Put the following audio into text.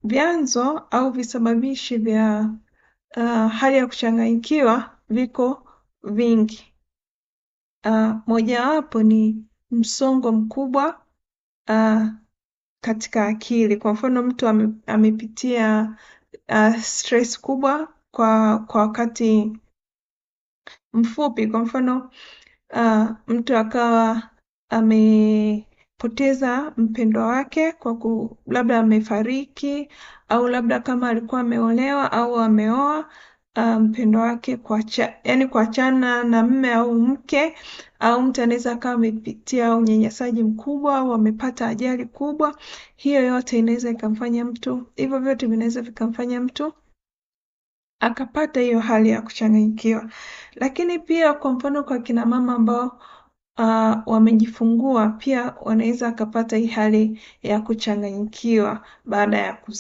Vyanzo au visababishi vya hali ya kuchanganyikiwa viko vingi. Mojawapo ni msongo mkubwa katika akili. Kwa mfano mtu amepitia stress kubwa kwa wakati mfupi. Kwa mfano mtu akawa amepoteza mpendwa wake kwa labda amefariki, au labda kama alikuwa ameolewa au ameoa, mpendwa wake kuachana na mume au mke, au mtu anaweza akawa amepitia unyanyasaji mkubwa au amepata ajali kubwa. Hiyo yote inaweza ikamfanya mtu, hivyo vyote vinaweza vikamfanya mtu akapata hiyo hali ya kuchanganyikiwa. Lakini pia kwa mfano kwa kina mama ambao wamejifungua, pia wanaweza akapata hii hali ya kuchanganyikiwa baada ya kuzaa.